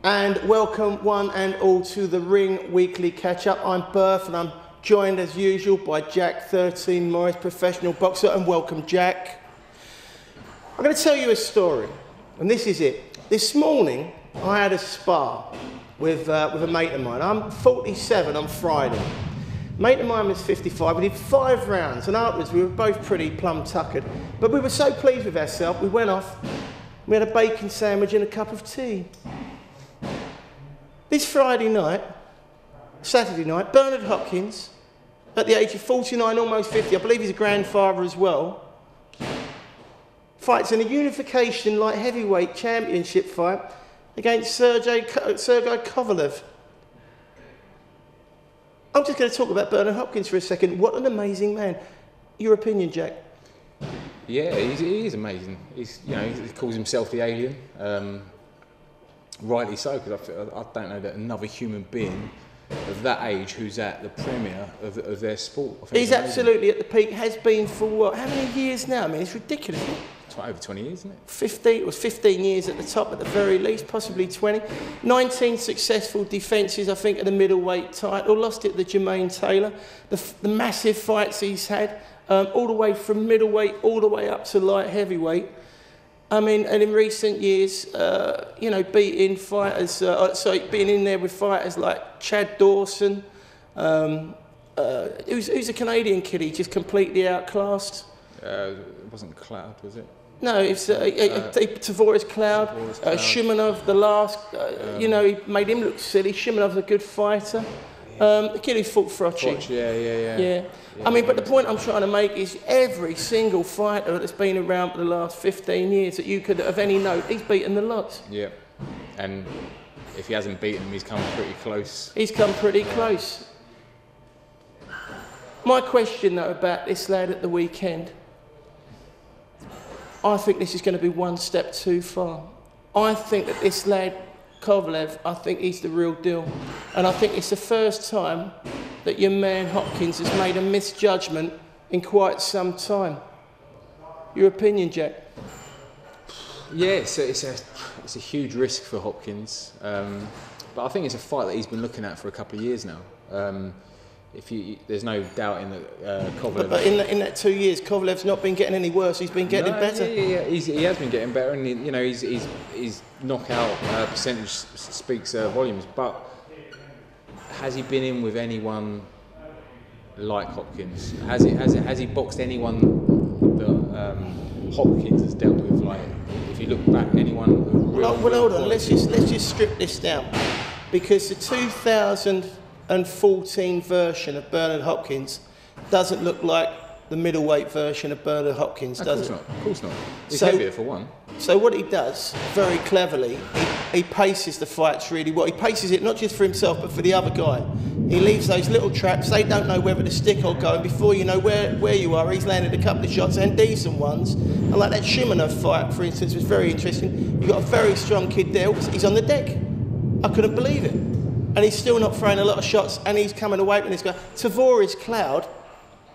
And welcome one and all to the Ring Weekly Catch-Up. I'm Burf and I'm joined as usual by Jack 13 Morris, professional boxer, and welcome Jack. I'm going to tell you a story, and this is it. This morning I had a spar with a mate of mine. I'm 47 on Friday. Mate of mine was 55. We did 5 rounds, and afterwards we were both pretty plum-tuckered. But we were so pleased with ourselves, we went off, we had a bacon sandwich and a cup of tea. This Friday night, Saturday night, Bernard Hopkins, at the age of 49, almost 50, I believe he's a grandfather as well, fights in a unification light heavyweight championship fight against Sergei Kovalev. I'm just going to talk about Bernard Hopkins for a second. What an amazing man. Your opinion, Jack? Yeah, he is amazing. He calls himself the alien. Rightly so, because I don't know that another human being of that age who's at the premiere of their sport. He's absolutely at the peak, has been for what, how many years now? I mean, it's ridiculous. It's over 20 years, isn't it? 15, it was 15 years at the top at the very least, possibly 20. 19 successful defences, I think, at the middleweight title. Lost it to Jermaine Taylor. The massive fights he's had, all the way from middleweight all the way up to light heavyweight. I mean, and in recent years, beating fighters, being in there with fighters like Chad Dawson, who's a Canadian kid, he just completely outclassed. It wasn't Cloud, was it? No, it's Tavoris Cloud, Shimonov, the last, he made him look silly. Shimonov's a good fighter. The kid who fought Frochi. Yeah. I mean, but the point I'm trying to make is every single fighter that's been around for the last 15 years that you could, of any note, he's beaten the lots. Yeah, and if he hasn't beaten him, he's come pretty close. He's come pretty close. My question, though, about this lad at the weekend, I think this is going to be one step too far. I think that this lad, Kovalev, I think he's the real deal. And I think it's the first time that your man Hopkins has made a misjudgment in quite some time. Your opinion, Jack? Yeah, it's a huge risk for Hopkins. But I think it's a fight that he's been looking at for a couple of years now. There's no doubt in that Kovalev. But in that 2 years, Kovalev's not been getting any worse. He's been getting better. Yeah. He has been getting better, and his knockout percentage speaks volumes. But has he been in with anyone like Hopkins? Has he boxed anyone that Hopkins has dealt with? Like, if you look back, anyone? Well, hold on. Let's just strip this down, because the 2014 version of Bernard Hopkins doesn't look like the middleweight version of Bernard Hopkins, does it? Of course not. He's heavier for one. So what he does, very cleverly, he paces the fights really well. He paces it not just for himself, but for the other guy. He leaves those little traps. They don't know whether to stick or go. And before you know where you are, he's landed a couple of shots, and decent ones. And like that Shimonov fight, for instance, was very interesting. You've got a very strong kid there. He's on the deck. I couldn't believe it. And he's still not throwing a lot of shots, and he's coming away from this guy. Tavoris Cloud,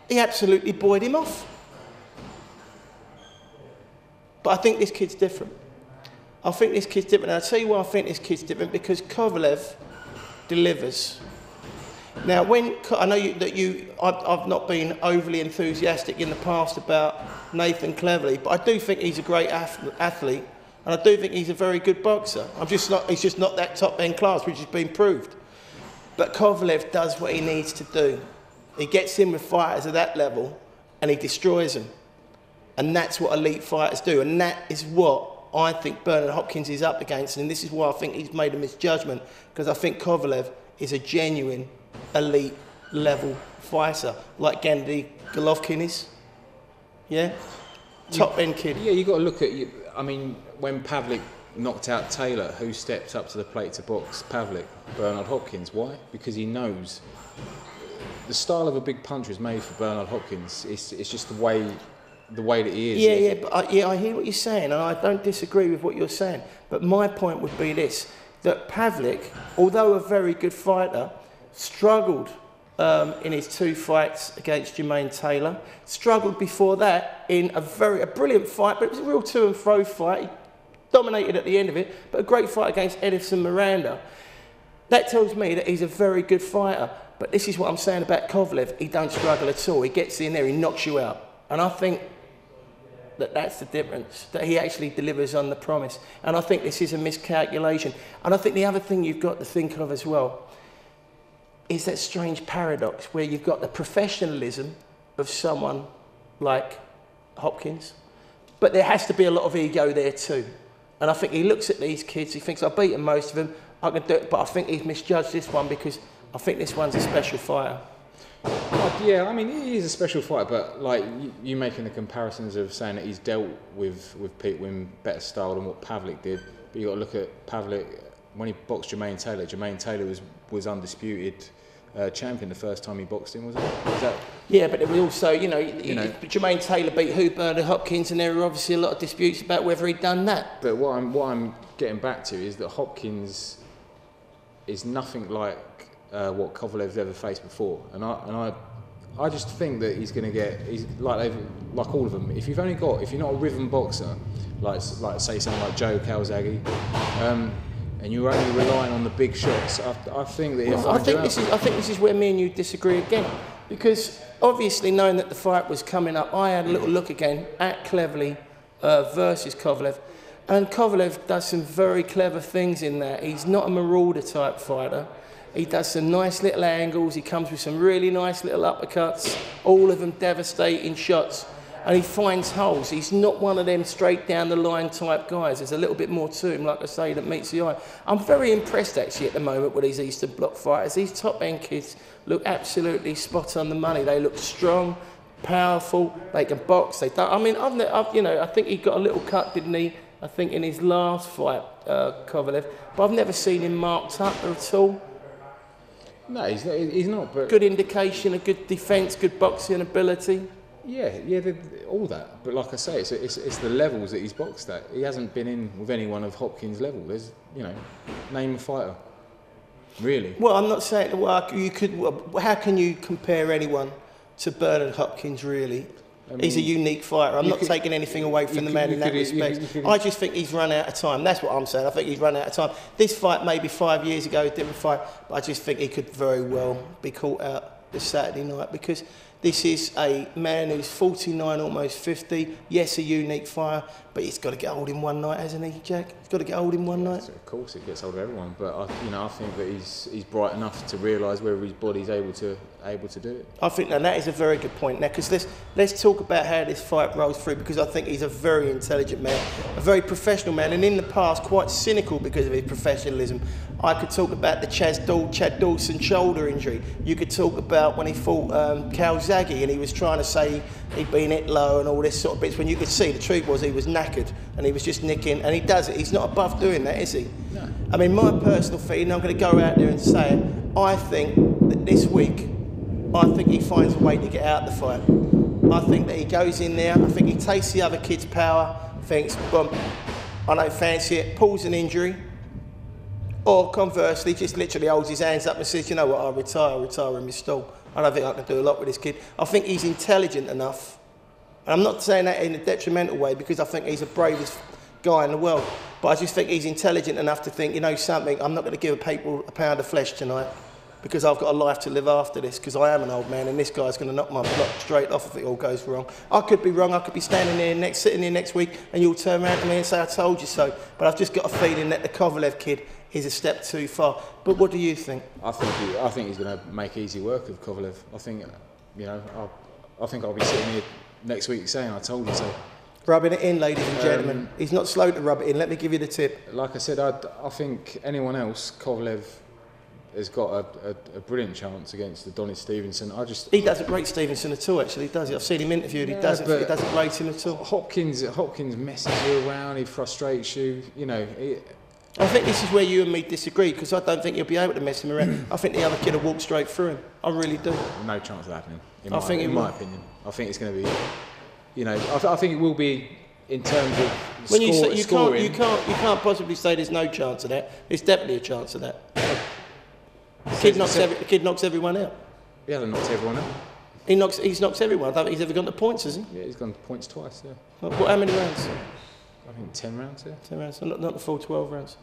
he absolutely buoyed him off. But I think this kid's different. I think this kid's different. And I'll tell you why I think this kid's different, because Kovalev delivers. Now, I know I've not been overly enthusiastic in the past about Nathan Cleverly, but I do think he's a great athlete. And I do think he's a very good boxer. He's just not that top-end class, which has been proved. But Kovalev does what he needs to do. He gets in with fighters at that level, and he destroys them. And that's what elite fighters do. And that is what I think Bernard Hopkins is up against. And this is why I think he's made a misjudgment, because I think Kovalev is a genuine elite level fighter, like Gennady Golovkin is. Yeah? Top-end kid. Yeah, you've got to look at... I mean, when Pavlik knocked out Taylor, who stepped up to the plate to box Pavlik? Bernard Hopkins. Why? Because he knows the style of a big puncher is made for Bernard Hopkins. It's just the way that he is. I hear what you're saying, and I don't disagree with what you're saying. But my point would be this, that Pavlik, although a very good fighter, struggled in his 2 fights against Jermaine Taylor. Struggled before that in a brilliant fight, but it was a real to and fro fight. Dominated at the end of it, but a great fight against Edison Miranda. That tells me that he's a very good fighter. But this is what I'm saying about Kovalev. He don't struggle at all. He gets in there, he knocks you out. And I think that that's the difference, that he actually delivers on the promise. And I think this is a miscalculation. And I think the other thing you've got to think of as well is that strange paradox where you've got the professionalism of someone like Hopkins, but there has to be a lot of ego there too. And I think he looks at these kids, he thinks, I've beaten most of them, I can do it, but I think he's misjudged this one because I think this one's a special fighter. Yeah, I mean, he is a special fighter, but like you making the comparisons of saying that he's dealt with people in better style than what Pavlik did, but you got to look at Pavlik when he boxed Jermaine Taylor. Jermaine Taylor was undisputed champion the first time he boxed him, wasn't it? Was that? Yeah, but it was also, Jermaine Taylor beat who? Bernard Hopkins, and there were obviously a lot of disputes about whether he'd done that. But what I'm getting back to is that Hopkins is nothing like what Kovalev's ever faced before, and I just think that he's going to get. He's like all of them. If you're not a rhythm boxer, like say someone like Joe Calzaghe, and you're only relying on the big shots, I think that I think this is where me and you disagree again, because obviously knowing that the fight was coming up, I had a little look again at Cleverly versus Kovalev, and Kovalev does some very clever things in that. He's not a marauder type fighter. He does some nice little angles, he comes with some really nice little uppercuts, all of them devastating shots, and he finds holes. He's not one of them straight down the line type guys. There's a little bit more to him, like I say, that meets the eye. I'm very impressed actually at the moment with these Eastern Bloc fighters. These top end kids look absolutely spot on the money. They look strong, powerful, they can box, they don't. I mean, I think he got a little cut, didn't he? I think in his last fight, Kovalev, but I've never seen him marked up at all. No, he's not. But good indication, a good defence, good boxing ability. Yeah, all that. But like I say, it's the levels that he's boxed at. He hasn't been in with anyone of Hopkins' level. There's, name a fighter. Really. Well, I'm not saying. Well, you could. How can you compare anyone to Bernard Hopkins? Really, I mean, he's a unique fighter. I'm not taking anything away from the man in that respect. I just think he's run out of time. That's what I'm saying. I think he's run out of time. This fight, maybe 5 years ago, a different fight, but I just think he could very well be caught out this Saturday night because this is a man who's 49, almost 50. Yes, a unique fighter, but he's got to get old in one night, hasn't he, Jack? He's got to get old in one night. Of course, it gets old of everyone, but I think that he's bright enough to realise whether his body's able to do it. I think that is a very good point now, because let's talk about how this fight rolls through, because I think he's a very intelligent man, a very professional man, and in the past quite cynical because of his professionalism. I could talk about the Chad Dawson shoulder injury. You could talk about when he fought Calzaghe and he was trying to say he'd been hit low and all this sort of bits, when you could see the truth was he was knackered and he was just nicking, and he does it. He's not above doing that, is he? No. I mean, my personal feeling, I'm going to go out there and say it, I think that this week, I think he finds a way to get out the fight. I think that he goes in there, I think he takes the other kid's power, thinks, boom, I don't fancy it, pulls an injury, or conversely, just literally holds his hands up and says, you know what, I'll retire in my stall. I don't think I can do a lot with this kid. I think he's intelligent enough, and I'm not saying that in a detrimental way because I think he's the bravest guy in the world, but I just think he's intelligent enough to think, you know something, I'm not going to give people a pound of flesh tonight because I've got a life to live after this, because I am an old man and this guy's going to knock my block straight off if it all goes wrong. I could be wrong, I could be sitting here next week and you'll turn around to me and say I told you so, but I've just got a feeling that the Kovalev kid is a step too far. But what do you think? I think he's going to make easy work of Kovalev. I think, I think I'll be sitting here next week saying I told you so. Rubbing it in, ladies and gentlemen. He's not slow to rub it in. Let me give you the tip. Like I said, I think anyone else, Kovalev has got a brilliant chance against Adonis Stevenson. He doesn't rate Stevenson at all, actually, does he? I've seen him interviewed. He doesn't rate him at all. Hopkins messes you around. He frustrates you. I think this is where you and me disagree, because I don't think you'll be able to mess him around. I think the other kid will walk straight through him. I really do. No chance of happening. In my opinion, I think it's going to be. I think it will be in terms of when you say scoring. You can't possibly say there's no chance of that. There's definitely a chance of that. The kid knocks everyone out. He hasn't knocked everyone out. He's knocked everyone. I don't think he's ever gone to points, has he? Yeah, he's gone to points twice. Yeah. How many rounds? I think 10 rounds, yeah. 10 rounds, so not the full 12 rounds.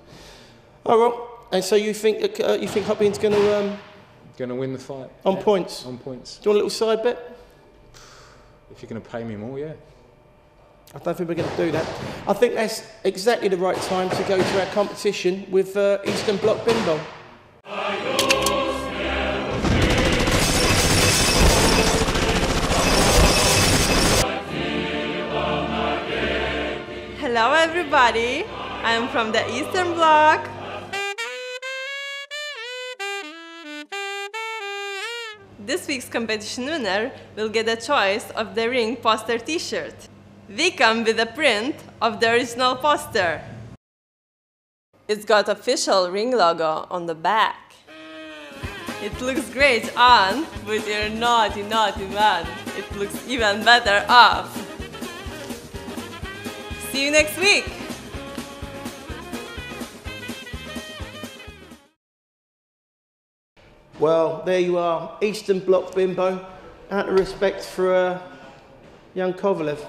Oh, well, and so you think Hopkins going to win the fight? On points? On points. Do you want a little side bet? If you're going to pay me more, yeah. I don't think we're going to do that. I think that's exactly the right time to go to our competition with Eastern Bloc Bimbo. Hello everybody, I'm from the Eastern Bloc. This week's competition winner will get a choice of the ring poster t-shirt. We come with a print of the original poster. It's got official ring logo on the back. It looks great on with your naughty man. It looks even better off. See you next week! Well, there you are, Eastern Bloc Bimbo. Out of respect for young Kovalev.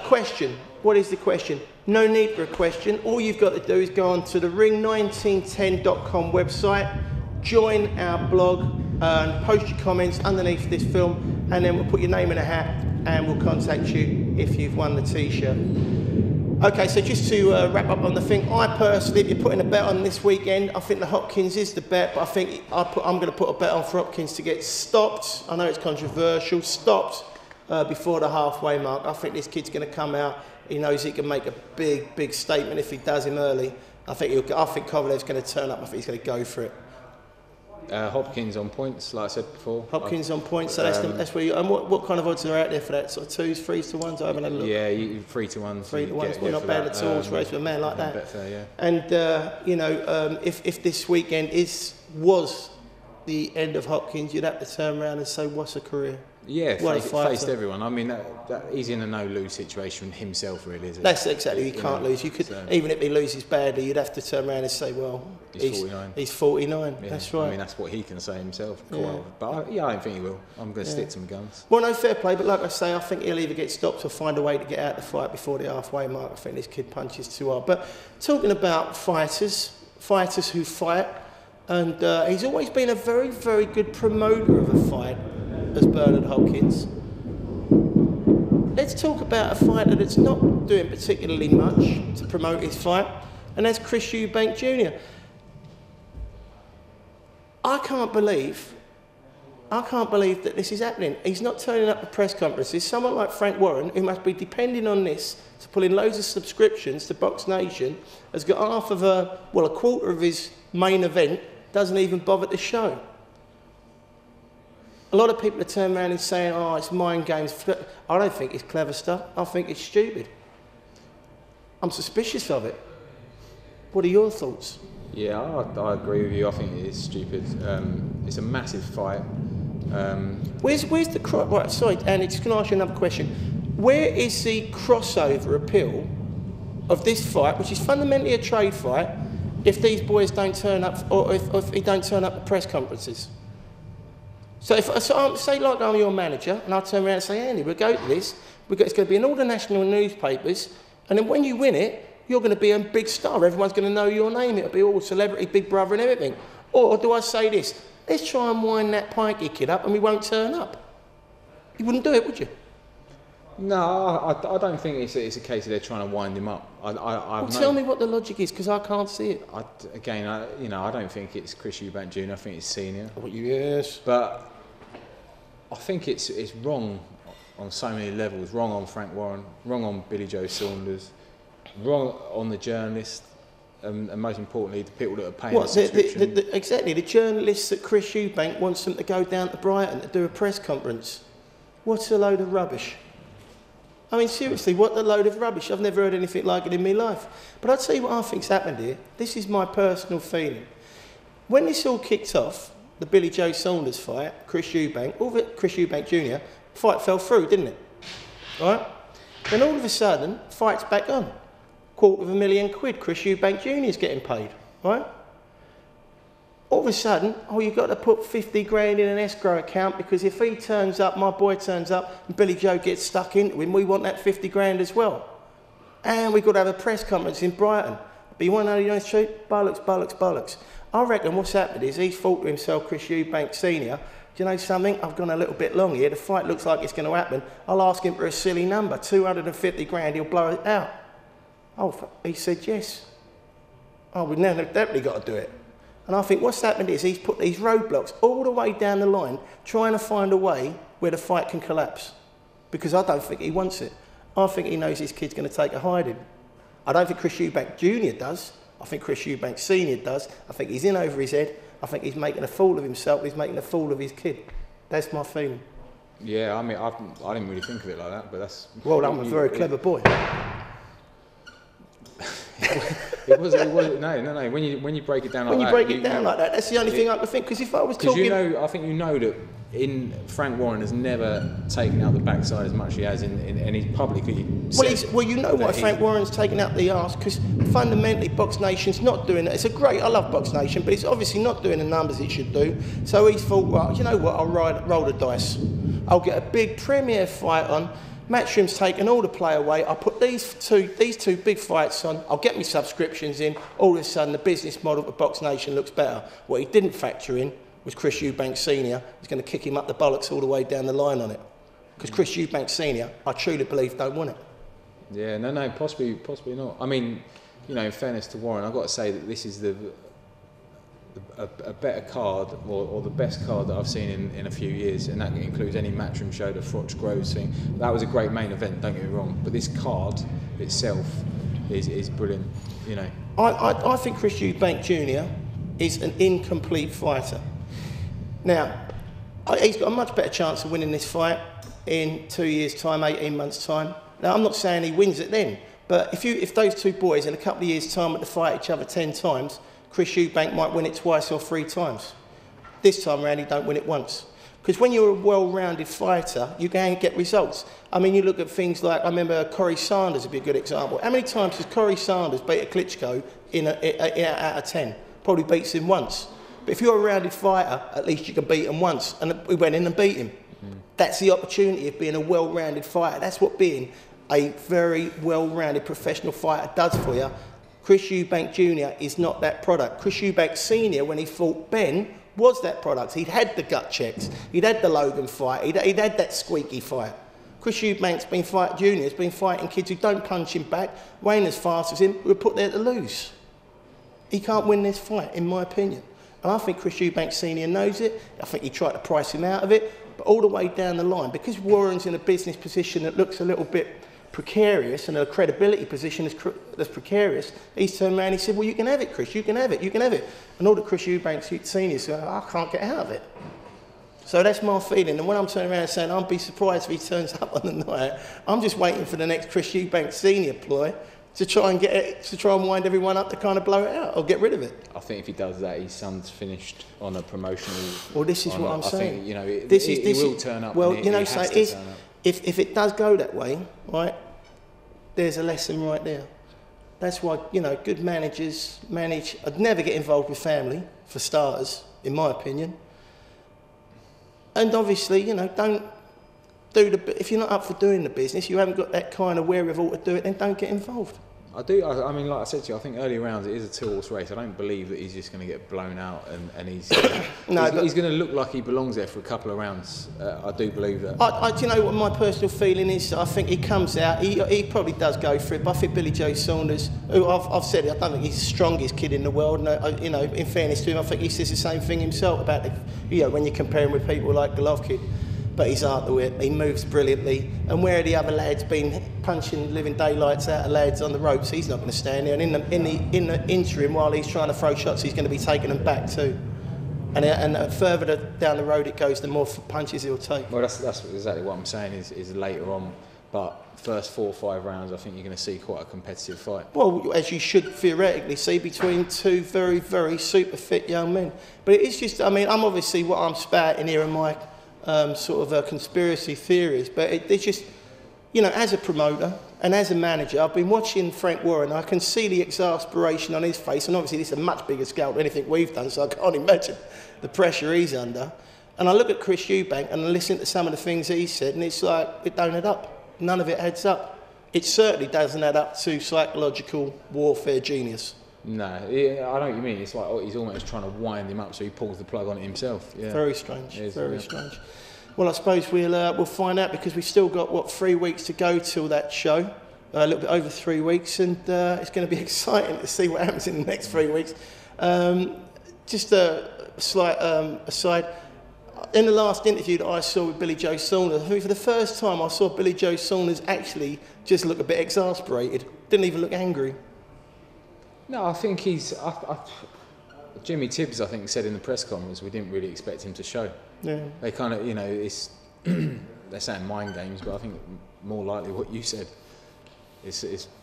Question. What is the question? No need for a question. All you've got to do is go onto the ring1910.com website, join our blog, and post your comments underneath this film, and then we'll put your name in a hat and we'll contact you if you've won the t-shirt. Okay, so just to wrap up on the thing, I personally, if you're putting a bet on this weekend, I think the Hopkins is the bet, but I think I'm going to put a bet on for Hopkins to get stopped. I know it's controversial, stopped before the halfway mark. I think this kid's going to come out. He knows he can make a big statement if he does him early. I think Kovalev's going to turn up. I think he's going to go for it. Hopkins on points, like I said before. Hopkins on points, so that's where you... And what kind of odds are out there for that? Sort of 2s, 3s to 1s? I haven't had a look. Yeah, 3 to 1s. 3 to 1s, well, not bad at all. It's race for a man like that. Betfair, yeah. And, you know, if this weekend was the end of Hopkins, you'd have to turn around and say, what's a career? Yeah, faced everyone. I mean, he's in a no-lose situation himself, really, isn't it? That's exactly. He can't lose. You could, even if he loses badly, you'd have to turn around and say, well, he's 49. He's 49. Yeah. That's right. I mean, that's what he can say himself. Yeah. But I don't think he will. I'm going to stick to my guns. Well, no, fair play. But like I say, I think he'll either get stopped or find a way to get out the fight before the halfway mark. I think this kid punches too hard. But talking about fighters who fight, and he's always been a very good promoter of a fight, as Bernard Hopkins. Let's talk about a fighter that's not doing particularly much to promote his fight, and that's Chris Eubanks Jr. I can't believe that this is happening. He's not turning up at press conferences. Someone like Frank Warren, who must be depending on this to pull in loads of subscriptions to Box Nation, has got half of a quarter of his main event, doesn't even bother to show. A lot of people are turning around and saying, oh, it's mind games. I don't think it's clever stuff. I think it's stupid. I'm suspicious of it. What are your thoughts? Yeah, I agree with you. I think it is stupid. It's a massive fight. Where's the... Right, sorry, Andy, just going to ask you another question. Where is the crossover appeal of this fight, which is fundamentally a trade fight, if these boys don't turn up, or if he don't turn up at press conferences? So say like I'm your manager, and I turn around and say, Andy, we'll go to this. It's going to be in all the national newspapers, and then when you win it, you're going to be a big star. Everyone's going to know your name. It'll be all celebrity, Big Brother and everything. Or do I say this? Let's try and wind that Pikey kid up, and we won't turn up. You wouldn't do it, would you? No, I don't think it's a case of they're trying to wind him up. Tell me what the logic is, because I can't see it. I don't think it's Chris Eubanks Jr. I think it's Senior. Oh, yes. But I think it's wrong on so many levels. Wrong on Frank Warren. Wrong on Billy Joe Saunders. Wrong on the journalists. And most importantly, the people that are paying the subscription. Exactly, the journalists that Chris Eubanks wants them to go down to Brighton to do a press conference. What a load of rubbish. I mean, seriously, what a load of rubbish. I've never heard anything like it in my life. But I'll tell you what I think's happened here. This is my personal feeling. When this all kicked off, the Billy Joe Saunders fight, Chris Eubanks Jr., fight fell through, didn't it? Right? Then all of a sudden, fight's back on. £250,000, Chris Eubanks Jr. is getting paid, right? All of a sudden, you've got to put 50 grand in an escrow account because if he turns up, my boy turns up, and Billy Joe gets stuck into him, we want that 50 grand as well. And we've got to have a press conference in Brighton. But you want to know the honest truth? Bollocks, bollocks, bollocks. I reckon what's happened is he's thought to himself, Chris Eubanks Snr, do you know something? I've gone a little bit long here. The fight looks like it's going to happen. I'll ask him for a silly number, 250 grand, he'll blow it out. Oh, he said yes. Oh, we've now definitely got to do it. And I think what's happened is he's put these roadblocks all the way down the line, trying to find a way where the fight can collapse. Because I don't think he wants it. I think he knows his kid's going to take a hiding. I don't think Chris Eubanks Jr. does. I think Chris Eubanks Snr does. I think he's in over his head. I think he's making a fool of himself. He's making a fool of his kid. That's my feeling. Yeah, I mean, I didn't really think of it like that, but that's... Well, I'm a very clever boy. It was no. When you break it down like that, that's the only thing I can think. Because if I was talking, because I think you know that Frank Warren has never taken out the backside as much as he has and he's publicly said. Well, you know why Frank Warren's taken out the arse? Because fundamentally, Box Nation's not doing it. I love Box Nation, but it's obviously not doing the numbers it should do. So he's thought, well, you know what? I'll roll the dice. I'll get a big premier fight on. Matchroom's taken all the play away. I'll put these two big fights on. I'll get me subscriptions in. All of a sudden, the business model for Box Nation looks better. What he didn't factor in was Chris Eubanks Snr. He's going to kick him up the bollocks all the way down the line on it. Because Chris Eubanks Snr, I truly believe, don't want it. Yeah, no, possibly not. I mean, you know, in fairness to Warren, I've got to say that this is a better card or the best card that I've seen in a few years, and that includes any Matchroom show, the Froch Groves thing. That was a great main event, don't get me wrong, but this card itself is brilliant, you know. I think Chris Eubanks Jr. is an incomplete fighter. Now, he's got a much better chance of winning this fight in 2 years' time, 18 months' time. Now, I'm not saying he wins it then, but if those two boys in a couple of years' time were to fight each other 10 times, Chris Eubanks might win it twice or 3 times. This time around, he don't win it once. Because when you're a well-rounded fighter, you can get results. I mean, you look at things like, I remember Corey Sanders would be a good example. How many times has Corey Sanders beat a Klitschko out of 10? Probably beats him once. But if you're a rounded fighter, at least you can beat him once. And we went in and beat him. That's the opportunity of being a well-rounded fighter. That's what being a very well-rounded professional fighter does for you. Chris Eubanks Jr. is not that product. Chris Eubanks Snr, when he fought Ben, was that product. He'd had the gut checks. He'd had the Logan fight. He'd had that squeaky fight. Chris Eubanks Jr. has been fighting kids who don't punch him back, ain't as fast as him, who are put there to lose. He can't win this fight, in my opinion. And I think Chris Eubanks Snr knows it. I think he tried to price him out of it. But all the way down the line, because Warren's in a business position that looks a little bit precarious and a credibility position that's precarious, he's turned around and he said, well, you can have it, Chris, you can have it, you can have it. And all the Chris Eubanks Snr said, I can't get out of it. So that's my feeling. And when I'm turning around and saying, I'll be surprised if he turns up on the night, I'm just waiting for the next Chris Eubanks Snr ploy to try and wind everyone up to kind of blow it out or get rid of it. I think if he does that, his son's finished on a promotional... Well, this is what I'm saying. Think, you know, he will turn up. Well, and you know, he has to turn up. If it does go that way, right, there's a lesson right there. That's why, you know, good managers I'd never get involved with family, for starters, in my opinion. And obviously, you know, don't do if you're not up for doing the business, you haven't got that kind of wherewithal to do it, then don't get involved. I mean, like I said to you, I think early rounds it is a 2-horse race. I don't believe that he's just going to get blown out and he's he's going to look like he belongs there for a couple of rounds. I do believe that. Do you know what my personal feeling is? I think he comes out, he probably does go for it, but I think Billy Joe Saunders, who I've said it, I don't think he's the strongest kid in the world. And, you know, in fairness to him, I think he says the same thing himself about when you compare him with people like Golovkin. But he's out the whip, he moves brilliantly. And where the other lads been punching living daylights out of lads on the ropes, he's not going to stand there. And in the interim, while he's trying to throw shots, he's going to be taking them back too. And the further down the road it goes, the more punches he'll take. Well, that's exactly what I'm saying is later on. But first 4 or 5 rounds, I think you're going to see quite a competitive fight. Well, as you should theoretically see between 2 very, very super fit young men. But it's just, I mean, I'm obviously what I'm spouting here in my sort of conspiracy theories, but it's just, you know, as a promoter and as a manager, I've been watching Frank Warren. I can see the exasperation on his face, and obviously this is a much bigger scale than anything we've done, so I can't imagine the pressure he's under. And I look at Chris Eubanks and I listen to some of the things that he said, and it's like, it don't add up. None of it adds up. it certainly doesn't add up to psychological warfare genius. No, I know what you mean. It's like he's almost trying to wind him up so he pulls the plug on it himself. Yeah. Very strange, very strange. Well, I suppose we'll find out, because we've still got, what, 3 weeks to go till that show. A little bit over 3 weeks, and it's going to be exciting to see what happens in the next 3 weeks. Just a slight aside. In the last interview that I saw with Billy Joe Saunders, I think for the first time I saw Billy Joe Saunders actually just look a bit exasperated. Didn't even look angry. No, I think he's... Jimmy Tibbs, I think, said in the press conference we didn't really expect him to show. Yeah. They kind of, it's... they're saying mind games, but I think more likely what you said. It's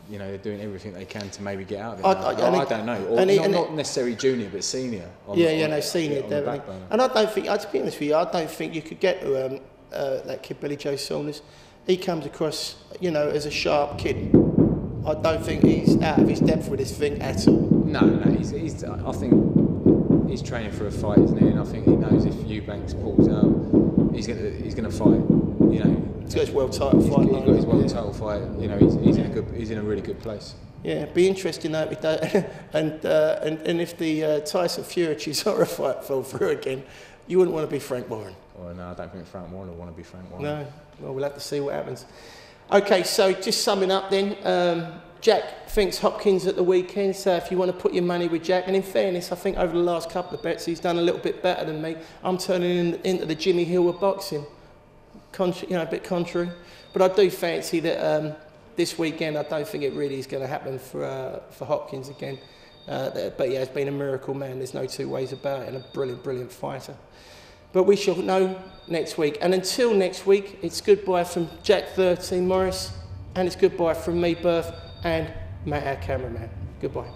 they're doing everything they can to maybe get out of it. I don't know. Or not necessarily junior, but senior. Senior, definitely. And I don't think, to be honest with you, I don't think you could get to that kid, Billy Joe Saunders. He comes across, as a sharp kid. I don't think he's out of his depth with this thing at all. No, he's I think he's training for a fight, isn't he? And I think he knows if Eubanks pulls out, he's gonna fight. He's got his world title fight. He's got his world title fight. He's in a really good place. Yeah, it'd be interesting though if and if the Tyson Fury Chisora fight fell through again, you wouldn't want to be Frank Warren. Well, no, I don't think Frank Warren will want to be Frank Warren. No, well, we'll have to see what happens. Okay, so just summing up then, Jack thinks Hopkins at the weekend, so if you want to put your money with Jack, and in fairness, I think over the last couple of bets he's done a little bit better than me. I'm turning into the Jimmy Hill of boxing. A bit contrary, but I do fancy that this weekend. I don't think it really is going to happen for Hopkins again. But he has been a miracle man. There's no two ways about it, and a brilliant fighter. But we shall know next week. And until next week, it's goodbye from Jack 13 Morris, and it's goodbye from me, Burf, and Matt, our cameraman. Goodbye.